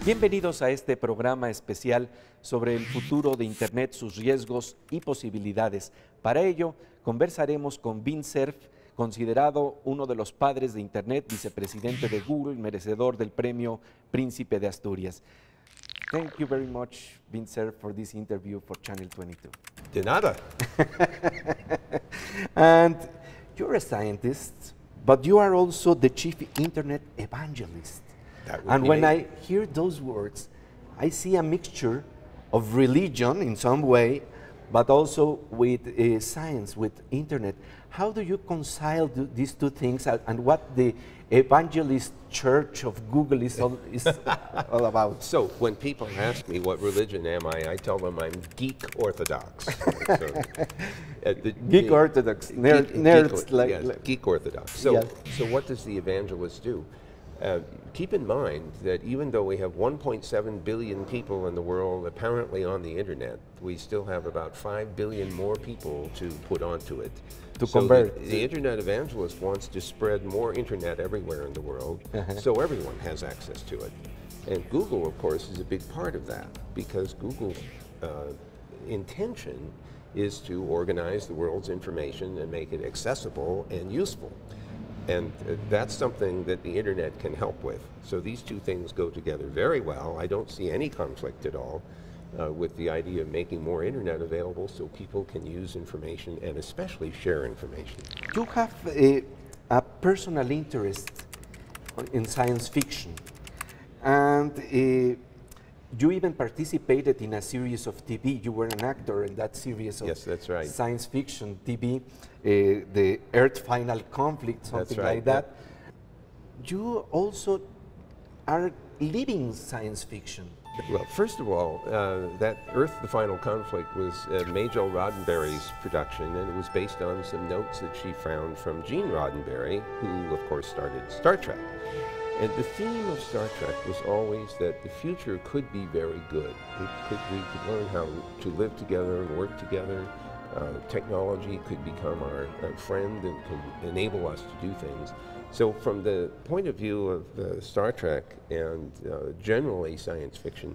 Bienvenidos a este programa especial sobre el futuro de Internet, sus riesgos y posibilidades. Para ello, conversaremos con Vint Cerf, considerado uno de los padres de Internet, vicepresidente de Google, merecedor del premio Príncipe de Asturias. Thank you very much, Vint Cerf, for this interview for Channel 22. De nada. And you're a scientist, but you are also the chief Internet evangelist. And when I hear those words, I see a mixture of religion in some way, but also with science, with Internet. How do you reconcile these two things, and what the evangelist church of Google is all all about? So when people ask me what religion am I tell them I'm geek orthodox. Geek orthodox, nerds like, yes, geek orthodox. So, so what does the evangelist do? Keep in mind that even though we have 1.7 billion people in the world apparently on the internet, we still have about 5 billion more people to put onto it. To so convert. The internet evangelist wants to spread more internet everywhere in the world, so everyone has access to it. And Google, of course, is a big part of that, because Google's intention is to organize the world's information and make it accessible and useful. And that's something that the internet can help with. So these two things go together very well. I don't see any conflict at all with the idea of making more internet available so people can use information and especially share information. You have a personal interest in science fiction, and you even participated in a series of TV. You were an actor in that series of that's right. science fiction TV, the Earth Final Conflict, something like that. You also are living science fiction. Well, first of all, that Earth, the Final Conflict was Majel Roddenberry's production, and it was based on some notes that she found from Gene Roddenberry, who, of course, started Star Trek. And the theme of Star Trek was always that the future could be very good. We could learn how to live together and work together. Technology could become our friend and can enable us to do things. So from the point of view of Star Trek and generally science fiction,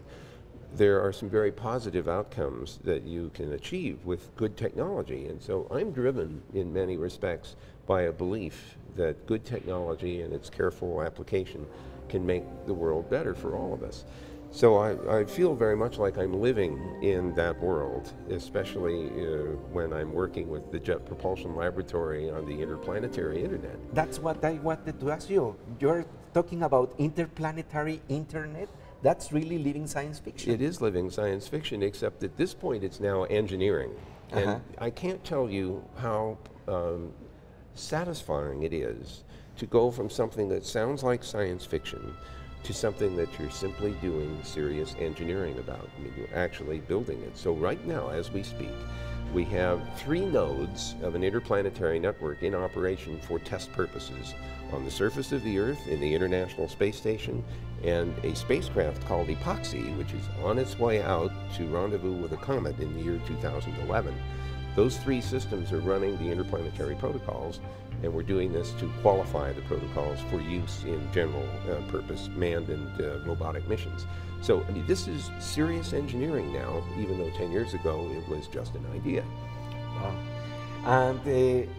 there are some very positive outcomes that you can achieve with good technology. And so I'm driven in many respects by a belief that good technology and its careful application can make the world better for all of us. So I feel very much like I'm living in that world, especially when I'm working with the Jet Propulsion Laboratory on the interplanetary internet. That's what I wanted to ask you. You're talking about interplanetary internet? That's really living science fiction. It is living science fiction, except at this point it's now engineering. And I can't tell you how satisfying it is to go from something that sounds like science fiction to something that you're simply doing serious engineering about. I mean, you're actually building it. So right now, as we speak, we have 3 nodes of an interplanetary network in operation for test purposes on the surface of the Earth, in the International Space Station, and a spacecraft called Epoxy, which is on its way out to rendezvous with a comet in the year 2011. Those 3 systems are running the interplanetary protocols, and we're doing this to qualify the protocols for use in general purpose manned and robotic missions. So I mean, this is serious engineering now, even though 10 years ago it was just an idea. Wow. And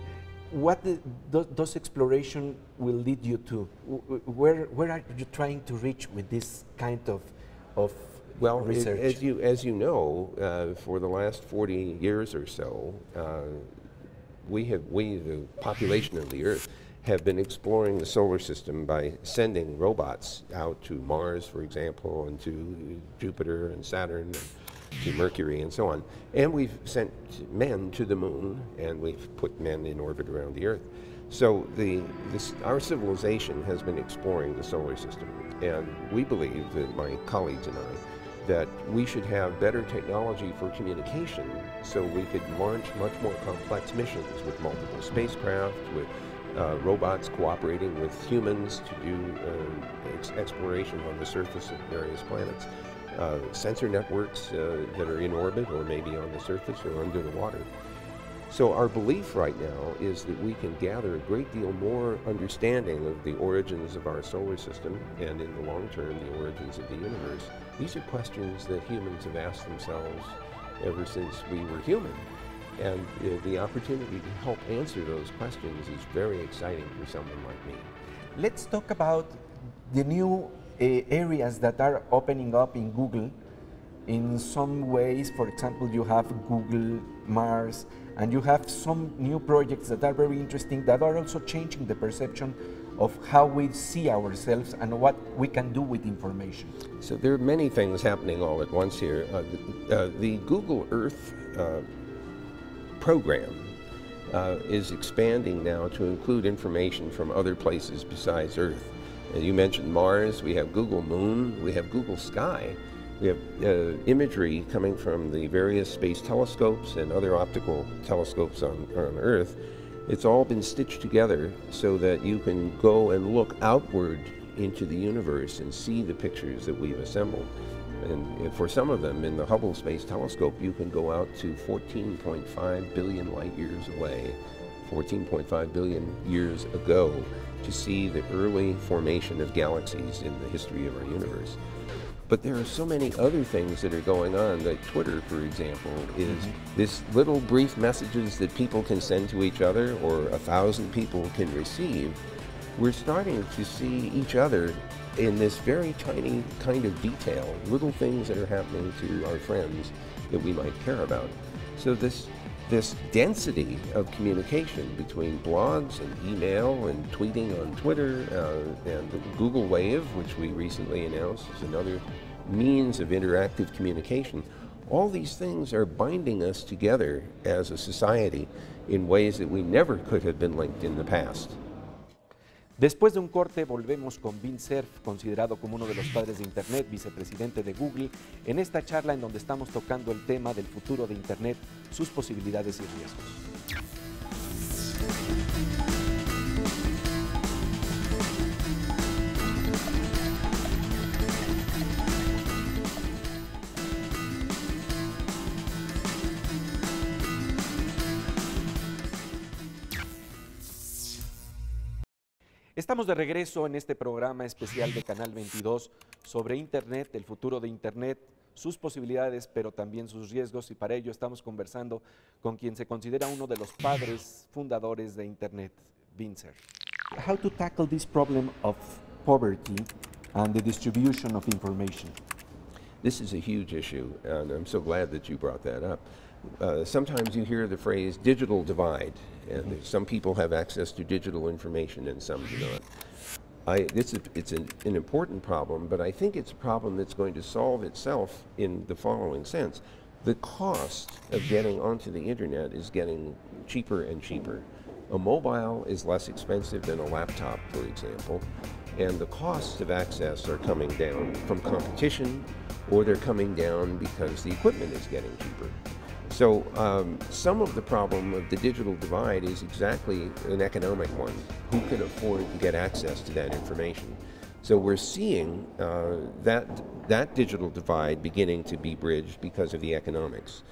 what those exploration will lead you to? Where are you trying to reach with this kind of well, research? as you know, for the last 40 years or so, we, the population of the Earth, have been exploring the solar system by sending robots out to Mars, for example, and to Jupiter and Saturn, and to Mercury and so on. And we've sent men to the moon, and we've put men in orbit around the Earth. So our civilization has been exploring the solar system, and we believe, that my colleagues and I, that we should have better technology for communication so we could launch much more complex missions with multiple spacecraft, with robots cooperating with humans to do exploration on the surface of various planets, sensor networks that are in orbit or maybe on the surface or under the water. So our belief right now is that we can gather a great deal more understanding of the origins of our solar system and in the long term the origins of the universe. These are questions that humans have asked themselves ever since we were human. And the opportunity to help answer those questions is very exciting for someone like me. Let's talk about the new areas that are opening up in Google. In some ways, for example, you have Google Mars, and you have some new projects that are very interesting that are also changing the perception of how we see ourselves and what we can do with information. So there are many things happening all at once here. The Google Earth program is expanding now to include information from other places besides Earth. You mentioned Mars, we have Google Moon, we have Google Sky. We have imagery coming from the various space telescopes and other optical telescopes on Earth. It's all been stitched together so that you can go and look outward into the universe and see the pictures that we've assembled. And for some of them, in the Hubble Space Telescope, you can go out to 14.5 billion light years away, 14.5 billion years ago, to see the early formation of galaxies in the history of our universe. But there are so many other things that are going on, like Twitter, for example, is this little brief messages that people can send to each other or 1,000 people can receive. We're starting to see each other in this very tiny kind of detail, little things that are happening to our friends that we might care about. So this density of communication between blogs and email and tweeting on Twitter and Google Wave, which we recently announced is another means of interactive communication, all these things are binding us together as a society in ways that we never could have been linked in the past. Después de un corte volvemos con Vint Cerf, considerado como uno de los padres de Internet, vicepresidente de Google, en esta charla en donde estamos tocando el tema del futuro de Internet, sus posibilidades y riesgos. Estamos de regreso en este programa especial de Canal 22 sobre Internet, el futuro de Internet, sus posibilidades, pero también sus riesgos, y para ello estamos conversando con quien se considera uno de los padres fundadores de Internet, Vint Cerf. How to tackle this problem of poverty and the distribution of information? This is a huge issue, and I'm so glad that you brought that up. Sometimes you hear the phrase digital divide, and some people have access to digital information and some do not. It's an important problem, but I think it's a problem that's going to solve itself in the following sense. The cost of getting onto the internet is getting cheaper and cheaper. A mobile is less expensive than a laptop, for example, and the costs of access are coming down from competition, or they're coming down because the equipment is getting cheaper. So some of the problem of the digital divide is exactly an economic one. Who can afford to get access to that information? So we're seeing that digital divide beginning to be bridged because of the economics.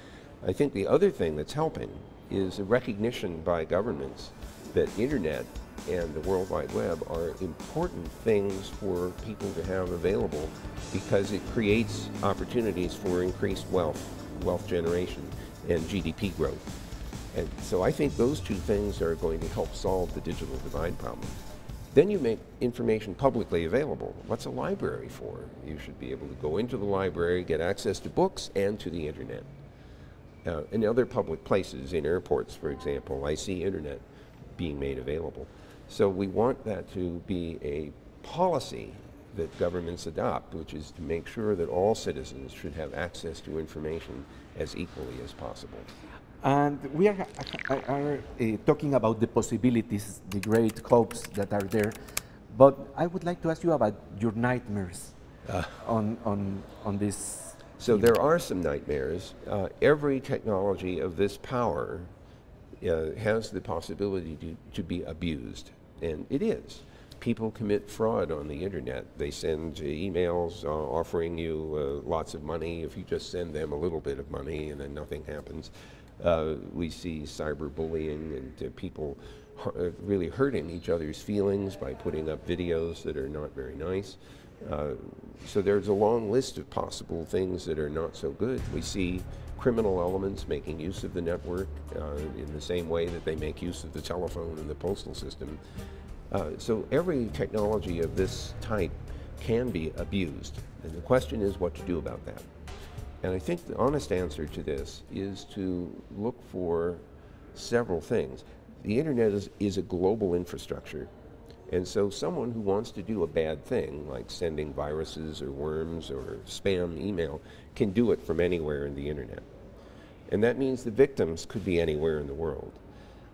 I think the other thing that's helping is a recognition by governments that internet and the World Wide Web are important things for people to have available because it creates opportunities for increased wealth generation, and GDP growth. And so I think those two things are going to help solve the digital divide problem. Then you make information publicly available. What's a library for? You should be able to go into the library, get access to books and to the internet. In other public places, in airports, for example, I see internet being made available. So we want that to be a policy that governments adopt, which is to make sure that all citizens should have access to information as equally as possible. And we are talking about the possibilities, the great hopes that are there, but I would like to ask you about your nightmares on this. So there are some nightmares. Every technology of this power has the possibility to be abused, and it is. People commit fraud on the internet. They send emails offering you lots of money if you just send them a little bit of money and then nothing happens. We see cyberbullying and people really hurting each other's feelings by putting up videos that are not very nice. So there's a long list of possible things that are not so good. We see criminal elements making use of the network in the same way that they make use of the telephone and the postal system. So every technology of this type can be abused, and the question is what to do about that. And I think the honest answer to this is to look for several things. The internet is a global infrastructure, and so someone who wants to do a bad thing, like sending viruses or worms or spam email, can do it from anywhere in the internet. And that means the victims could be anywhere in the world.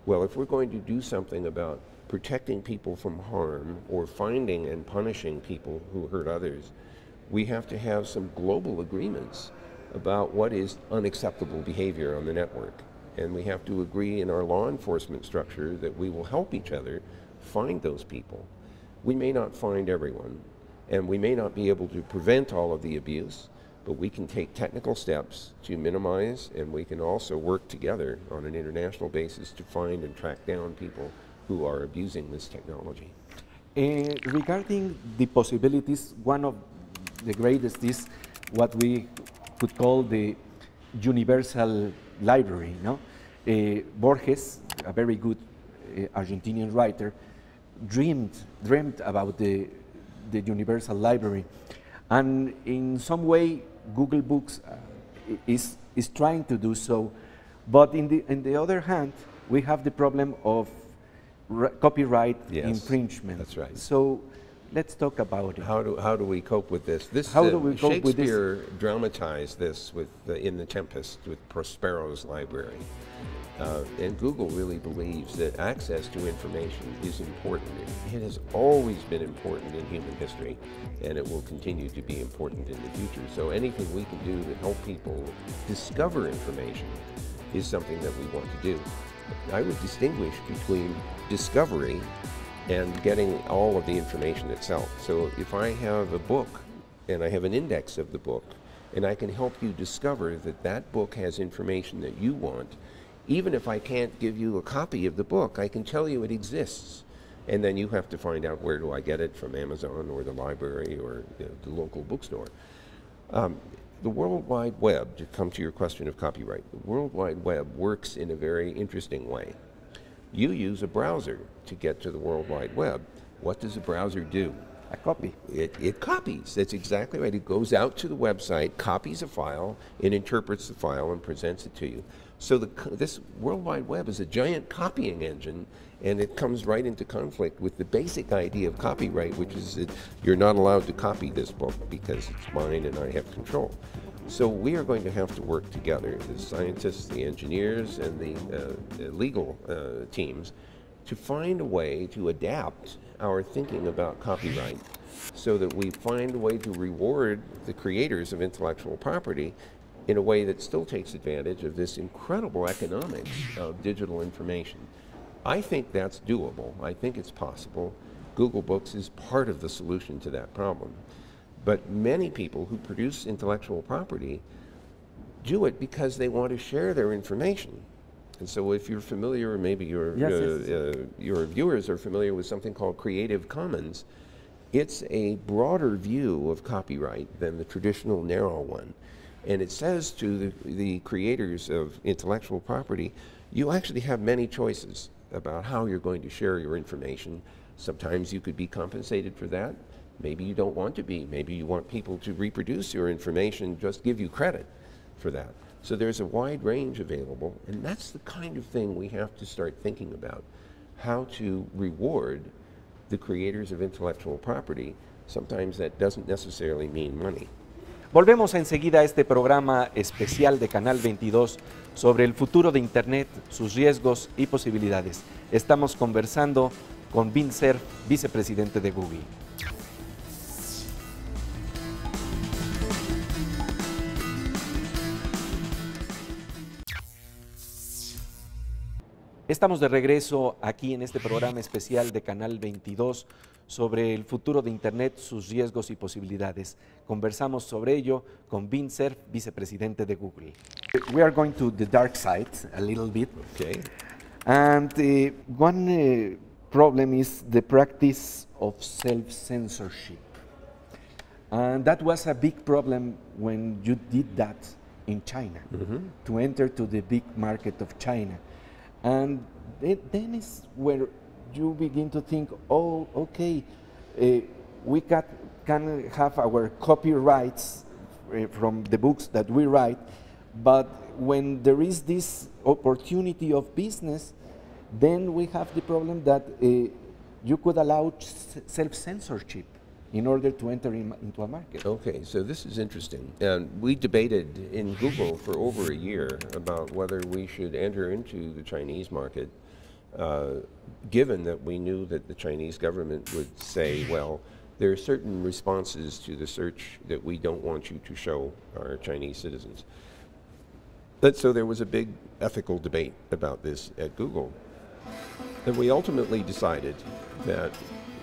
Well, if we're going to do something about protecting people from harm or finding and punishing people who hurt others, we have to have some global agreements about what is unacceptable behavior on the network. And we have to agree in our law enforcement structure that we will help each other find those people. We may not find everyone, and we may not be able to prevent all of the abuse, but we can take technical steps to minimize, and we can also work together on an international basis to find and track down people who are abusing this technology. Regarding the possibilities, one of the greatest is what we could call the universal library. No? Borges, a very good Argentinian writer, dreamed about the universal library, and in some way Google Books is trying to do so, but in the other hand we have the problem of copyright infringement. That's right. So let's talk about it. How do we cope with this? Shakespeare dramatized this in The Tempest with Prospero's library. And Google really believes that access to information is important. It has always been important in human history, and it will continue to be important in the future. So anything we can do to help people discover information is something that we want to do. I would distinguish between discovery and getting all of the information itself. So if I have a book and I have an index of the book, and I can help you discover that that book has information that you want, even if I can't give you a copy of the book, I can tell you it exists. And then you have to find out, where do I get it, from Amazon or the library or the local bookstore. The World Wide Web, to come to your question of copyright, the World Wide Web works in a very interesting way. You use a browser to get to the World Wide Web. What does a browser do? A copy. It copies. That's exactly right. It goes out to the website, copies a file, it interprets the file and presents it to you. So this World Wide Web is a giant copying engine, and it comes right into conflict with the basic idea of copyright, which is that you're not allowed to copy this book because it's mine and I have control. So we are going to have to work together, the scientists, the engineers, and the legal teams, to find a way to adapt our thinking about copyright so that we find a way to reward the creators of intellectual property in a way that still takes advantage of this incredible economics of digital information. I think that's doable. I think it's possible. Google Books is part of the solution to that problem. But many people who produce intellectual property do it because they want to share their information. And so if you're familiar, or maybe your viewers are familiar with something called Creative Commons, it's a broader view of copyright than the traditional narrow one. And it says to the creators of intellectual property, you actually have many choices about how you're going to share your information. Sometimes you could be compensated for that. Maybe you don't want to be. Maybe you want people to reproduce your information, just give you credit for that. So there's a wide range available, and that's the kind of thing we have to start thinking about, how to reward the creators of intellectual property. Sometimes that doesn't necessarily mean money. Volvemos enseguida a este programa especial de Canal 22 sobre el futuro de Internet, sus riesgos y posibilidades. Estamos conversando con Vint Cerf, vicepresidente de Google. Estamos de regreso aquí en este programa especial de Canal 22 sobre el futuro de Internet, sus riesgos y posibilidades. Conversamos sobre ello con Vint, vicepresidente de Google. We are going to the dark side a little bit. Okay. And one problem is the practice of self-censorship. And that was a big problem when you did that in China, to enter to the big market of China. And then is where you begin to think, oh, okay, we can have our copyrights from the books that we write, but when there is this opportunity of business, then we have the problem that you could allow self-censorship in order to enter into a market. Okay, so this is interesting. We debated in Google for over a year about whether we should enter into the Chinese market, given that we knew that the Chinese government would say, well, there are certain responses to the search that we don't want you to show our Chinese citizens. But so there was a big ethical debate about this at Google. And we ultimately decided that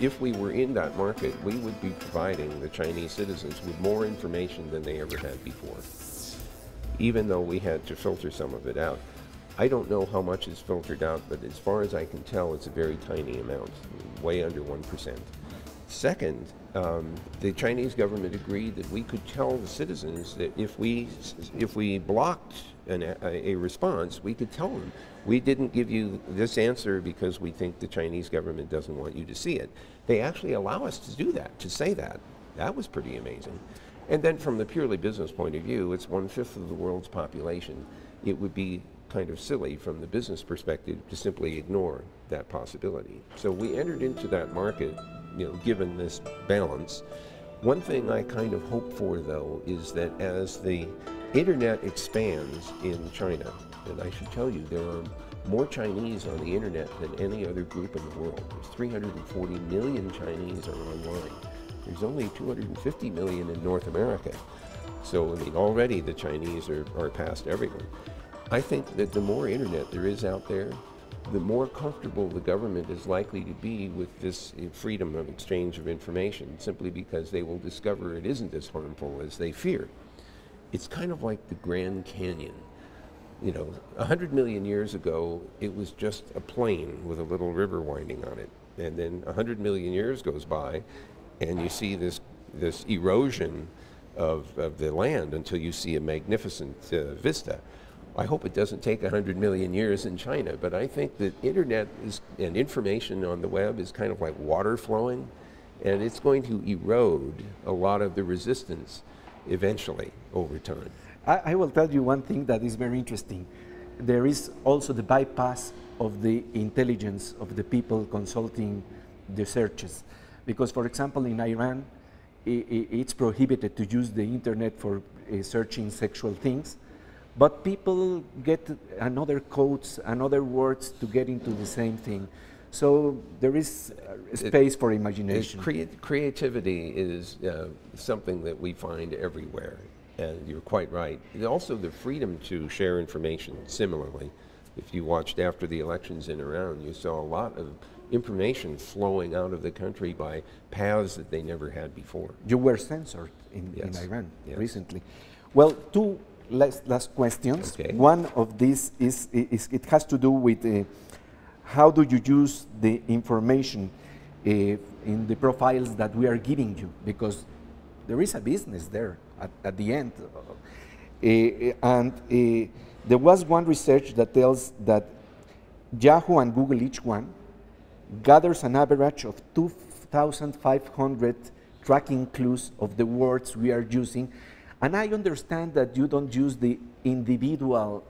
if we were in that market, we would be providing the Chinese citizens with more information than they ever had before, even though we had to filter some of it out. I don't know how much is filtered out, but as far as I can tell, it's a very tiny amount, way under 1%. Second, the Chinese government agreed that we could tell the citizens that if we blocked a response, we could tell them, we didn't give you this answer because we think the Chinese government doesn't want you to see it. They actually allow us to do that, to say that. That was pretty amazing. And then from the purely business point of view, it's 1/5 of the world's population. It would be kind of silly from the business perspective to simply ignore that possibility. So we entered into that market, given this balance. One thing I kind of hope for, though, is that as the internet expands in China, and I should tell you, there are more Chinese on the internet than any other group in the world. There's 340 million Chinese are online. There's only 250 million in North America. So, I mean, already the Chinese are past everyone. I think that the more internet there is out there, the more comfortable the government is likely to be with this freedom of exchange of information, simply because they will discover it isn't as harmful as they fear. It's kind of like the Grand Canyon. 100 million years ago, it was just a plain with a little river winding on it. And then 100 million years goes by, and you see this erosion of the land until you see a magnificent vista. I hope it doesn't take 100 million years in China, but I think that internet and information on the web is kind of like water flowing, and it's going to erode a lot of the resistance eventually over time. I will tell you one thing that is very interesting. There is also the bypass of the intelligence of the people consulting the searches. Because, for example, in Iran, it's prohibited to use the internet for searching sexual things, but people get another codes, another words to get into the same thing. So there is space for imagination. Creativity is something that we find everywhere, and you're quite right. Also the freedom to share information, similarly. If you watched after the elections in Iran, you saw a lot of information flowing out of the country by paths that they never had before. You were censored in Iran recently. Well, two last questions. Okay. One of these is it has to do with how do you use the information in the profiles that we are giving you, because there is a business there at the end. There was one research that tells that Yahoo and Google, each one, gathers an average of 2,500 tracking clues of the words we are using. And I understand that you don't use the individual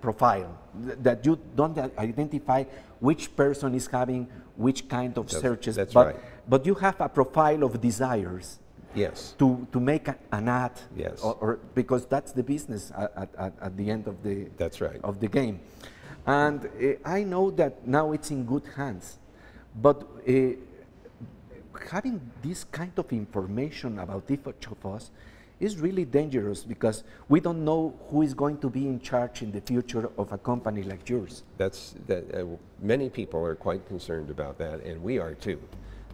profile, that you don't identify which person is having which kind of searches. That's right. But you have a profile of desires. Yes. To make an ad. Yes. Or because that's the business at the end of the That's right. of the game. And I know that now it's in good hands, but having this kind of information about each of us is really dangerous because we don't know who is going to be in charge in the future of a company like yours. Many people are quite concerned about that, and we are too.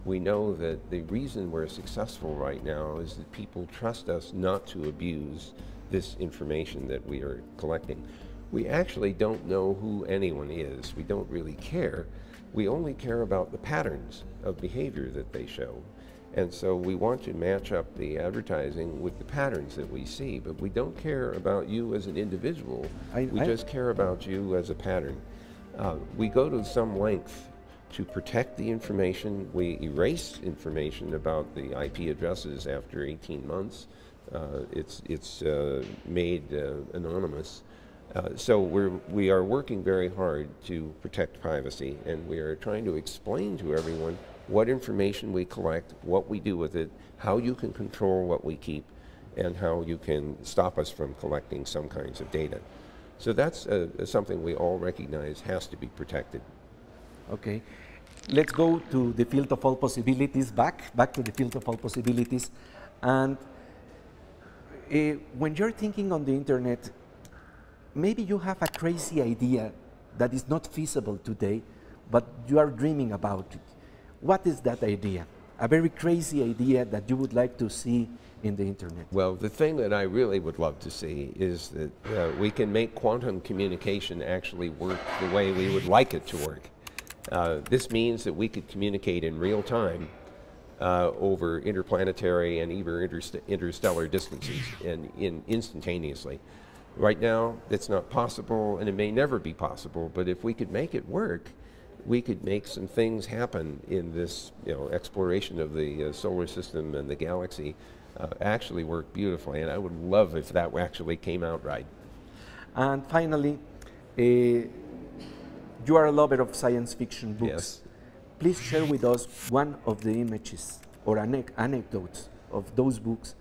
We know that the reason we're successful right now is that people trust us not to abuse this information that we are collecting. We actually don't know who anyone is. We don't really care. We only care about the patterns of behavior that they show. And so we want to match up the advertising with the patterns that we see, but we don't care about you as an individual. We just care about you as a pattern. We go to some length to protect the information. We erase information about the IP addresses after 18 months. It's made anonymous. So we are working very hard to protect privacy, and we are trying to explain to everyone what information we collect, what we do with it, how you can control what we keep, and how you can stop us from collecting some kinds of data. So that's something we all recognize has to be protected. Okay. Let's go to the field of all possibilities, back to the field of all possibilities. And when you're thinking on the internet, maybe you have a crazy idea that is not feasible today, but you are dreaming about it. What is that idea? A very crazy idea that you would like to see in the internet? Well, the thing that I really would love to see is that we can make quantum communication actually work the way we would like it to work. This means that we could communicate in real time over interplanetary and even interstellar distances and instantaneously. Right now, it's not possible, and it may never be possible, but if we could make it work, we could make some things happen in this exploration of the solar system and the galaxy actually work beautifully, and I would love if that actually came out right. And finally, you are a lover of science fiction books. Yes. Please share with us one of the images or anecdotes of those books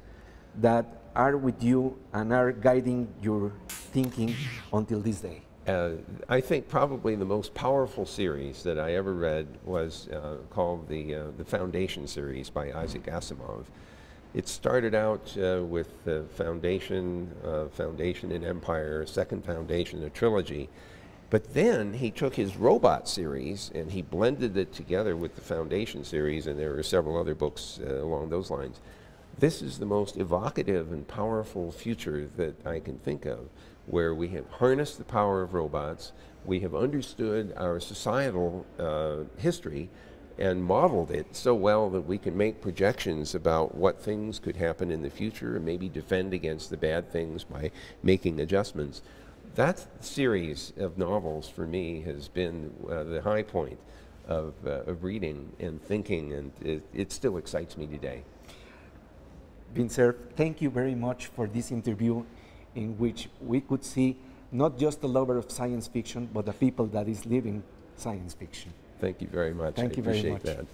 that are with you and are guiding your thinking until this day. I think probably the most powerful series that I ever read was called the Foundation series by Isaac Asimov. It started out with Foundation and Empire, Second Foundation, a trilogy. But then he took his robot series and he blended it together with the Foundation series, and there are several other books along those lines. This is the most evocative and powerful future that I can think of, where we have harnessed the power of robots, we have understood our societal history and modeled it so well that we can make projections about what things could happen in the future and maybe defend against the bad things by making adjustments. That series of novels for me has been the high point of reading and thinking, and it still excites me today. Vint, thank you very much for this interview in which we could see not just a lover of science fiction, but a people that is living science fiction. Thank you very much. Thank you very much. That.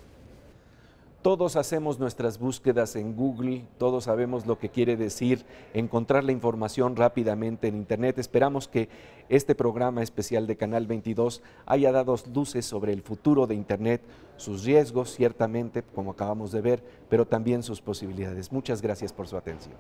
Todos hacemos nuestras búsquedas en Google, todos sabemos lo que quiere decir encontrar la información rápidamente en Internet. Esperamos que este programa especial de Canal 22 haya dado luces sobre el futuro de Internet, sus riesgos, ciertamente, como acabamos de ver, pero también sus posibilidades. Muchas gracias por su atención.